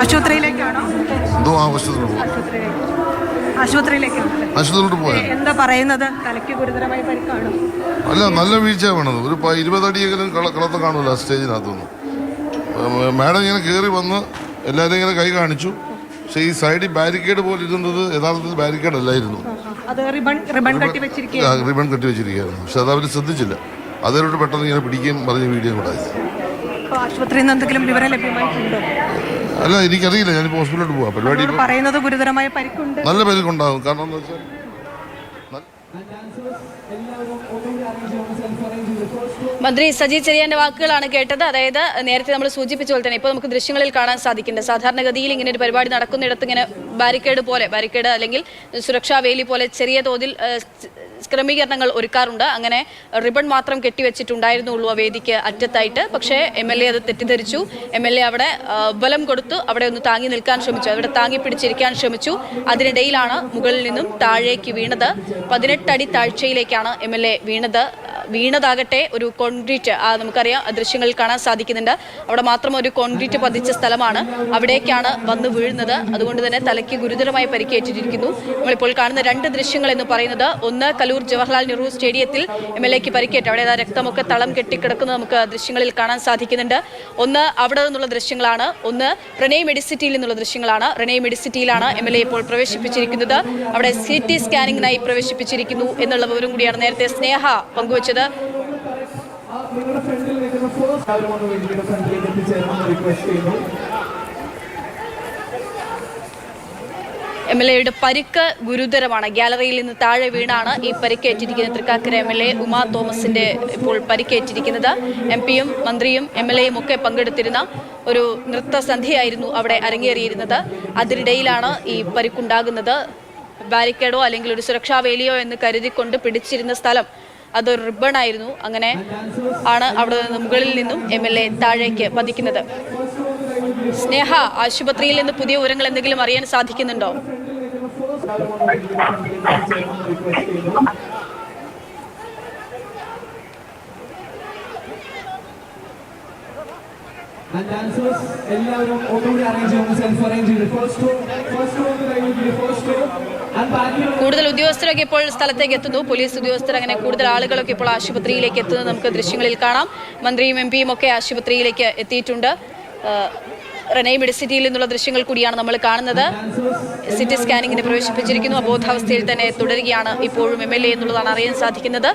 ആശുപത്രിയിലേക്കാണോ? ആശുപത്രിയിലോട്ട് പോയാൽ എന്താ പറയുന്നത്? തലയ്ക്ക് ഗുരുതരമായി പരിക്കാണോ? അല്ല, നല്ല വീഴ്ച വേണത്. ഒരു 20 അടിയെങ്കിലും കളത്ത് കാണൂല സ്റ്റേജിനകത്തുനിന്ന്. മാഡം ഇങ്ങനെ കയറി വന്ന് എല്ലാവരും ഇങ്ങനെ കൈ കാണിച്ചു. പക്ഷേ ഈ സൈഡിൽ ബാരിക്കേഡ് പോലെ ഇരുന്നത് യഥാർത്ഥത്തിൽ ബാരിക്കേഡ് അല്ലായിരുന്നു. റിബൺ കെട്ടി വെച്ചിരിക്കുകയായിരുന്നു. പക്ഷെ അത് അവർ ശ്രദ്ധിച്ചില്ല. അതിലോട്ട് പെട്ടെന്ന് ഇങ്ങനെ പിടിക്കുകയും പറഞ്ഞ വീഡിയോ കൂടെ. ആശുപത്രിയിൽ നിന്ന് എന്തെങ്കിലും വിവരം ലഭ്യമായിട്ടുണ്ടോ? അല്ല, എനിക്കറിയില്ല. ഞാനിപ്പോൾ ഹോസ്പിറ്റലിലോട്ട് പോവാം. പരിപാടി പറയുന്നത് ഗുരുതരമായ പരിക്കുണ്ട്. നല്ല പരിക്കുണ്ടാകും. കാരണം എന്താ വെച്ചാൽ മന്ത്രി സജി ചെറിയാന്റെ വാക്കുകളാണ് കേട്ടത്. അതായത് നേരത്തെ നമ്മൾ സൂചിപ്പിച്ച പോലെ തന്നെ ഇപ്പോൾ നമുക്ക് ദൃശ്യങ്ങളിൽ കാണാൻ സാധിക്കുന്നുണ്ട്. സാധാരണഗതിയിൽ ഇങ്ങനെ ഒരു പരിപാടി നടക്കുന്നിടത്ത് ഇങ്ങനെ ബാരിക്കേഡ് അല്ലെങ്കിൽ സുരക്ഷാ വേലി പോലെ ചെറിയ തോതിൽ ക്രമീകരണങ്ങൾ ഒരുക്കാറുണ്ട്. അങ്ങനെ റിബൺ മാത്രം കെട്ടിവെച്ചിട്ടുണ്ടായിരുന്നുള്ളൂ ആ വേദിക്ക് അറ്റത്തായിട്ട്. പക്ഷേ MLA അത് തെറ്റിദ്ധരിച്ചു. MLA അവിടെ ബലം കൊടുത്തു അവിടെ ഒന്ന് താങ്ങി നിൽക്കാൻ ശ്രമിച്ചു, അവിടെ താങ്ങി പിടിച്ചിരിക്കാൻ ശ്രമിച്ചു. അതിനിടയിലാണ് മുകളിൽ നിന്നും താഴേക്ക് വീണത്. 18 അടി താഴ്ചയിലേക്കാണ് MLA വീണതാകട്ടെ ഒരു കോൺക്രീറ്റ്, നമുക്കറിയാം ദൃശ്യങ്ങളിൽ കാണാൻ സാധിക്കുന്നുണ്ട്. അവിടെ മാത്രം ഒരു കോൺക്രീറ്റ് പതിച്ച സ്ഥലമാണ്, അവിടേക്കാണ് വന്ന് വീഴുന്നത്. അതുകൊണ്ട് തന്നെ തലയ്ക്ക് ഗുരുതരമായി പരിക്കേറ്റിരിക്കുന്നു. നമ്മളിപ്പോൾ കാണുന്ന 2 ദൃശ്യങ്ങൾ എന്ന് പറയുന്നത്, ഒന്ന് കലൂർ ജവഹർലാൽ നെഹ്റു സ്റ്റേഡിയത്തിൽ MLAക്ക് പരിക്കേറ്റ് അവിടെ രക്തമൊക്കെ തളം കെട്ടിക്കിടക്കുന്നത് നമുക്ക് ദൃശ്യങ്ങളിൽ കാണാൻ സാധിക്കുന്നുണ്ട്. ഒന്ന് അവിടെ നിന്നുള്ള ദൃശ്യങ്ങളാണ്, ഒന്ന് റെനെ മെഡിസിറ്റിയിൽ നിന്നുള്ള ദൃശ്യങ്ങളാണ്. റെനെ മെഡിസിറ്റിയിലാണ് MLA ഇപ്പോൾ പ്രവേശിപ്പിച്ചിരിക്കുന്നത്. അവിടെ CT സ്കാനിങ്ങിനായി പ്രവേശിപ്പിച്ചിരിക്കുന്നു എന്നുള്ള വിവരം കൂടിയാണ് നേരത്തെ സ്നേഹ പങ്കുവച്ചത്. MLAയുടെ പരിക്ക് ഗുരുതരമാണ്. ഗാലറിയിൽ നിന്ന് താഴെ വീണാണ് ഈ പരിക്കേറ്റിരിക്കുന്നത്. തൃക്കാക്കര MLA ഉമാ തോമസിന്റെ ഇപ്പോൾ പരിക്കേറ്റിരിക്കുന്നത്. MP-യും മന്ത്രിയും MLAയും ഒക്കെ പങ്കെടുത്തിരുന്ന ഒരു നൃത്തസന്ധ്യയായിരുന്നു അവിടെ അരങ്ങേറിയിരുന്നത്. അതിനിടയിലാണ് ഈ പരിക്കുണ്ടാകുന്നത്. ബാരിക്കേഡോ അല്ലെങ്കിൽ ഒരു സുരക്ഷാ വേലിയോ എന്ന് കരുതിക്കൊണ്ട് പിടിച്ചിരുന്ന സ്ഥലം അതൊരു റിബണായിരുന്നു. അങ്ങനെ ആണ് അവിടെ നിന്ന് മുകളിൽ നിന്നും MLA താഴേക്ക് പതിക്കുന്നത്. സ്നേഹ, ആശുപത്രിയിൽ നിന്ന് പുതിയ വിവരങ്ങൾ എന്തെങ്കിലും അറിയാൻ സാധിക്കുന്നുണ്ടോ? കൂടുതൽ ഉദ്യോഗസ്ഥരൊക്കെ ഇപ്പോൾ സ്ഥലത്തേക്ക് എത്തുന്നു. പോലീസ് ഉദ്യോഗസ്ഥർ, അങ്ങനെ കൂടുതൽ ആളുകളൊക്കെ ഇപ്പോൾ ആശുപത്രിയിലേക്ക് എത്തുന്നത് നമുക്ക് ദൃശ്യങ്ങളിൽ കാണാം. മന്ത്രിയും MP-യും ഒക്കെ ആശുപത്രിയിലേക്ക് എത്തിയിട്ടുണ്ട്. റെനെ മെഡിസിറ്റിയിൽ നിന്നുള്ള ദൃശ്യങ്ങൾ കൂടിയാണ് നമ്മൾ കാണുന്നത്. CT സ്കാനിങ്ങിന് പ്രവേശിപ്പിച്ചിരിക്കുന്നു. അബോധാവസ്ഥയിൽ തന്നെ തുടരുകയാണ് ഇപ്പോഴും MLA എന്നുള്ളതാണ് അറിയാൻ സാധിക്കുന്നത്.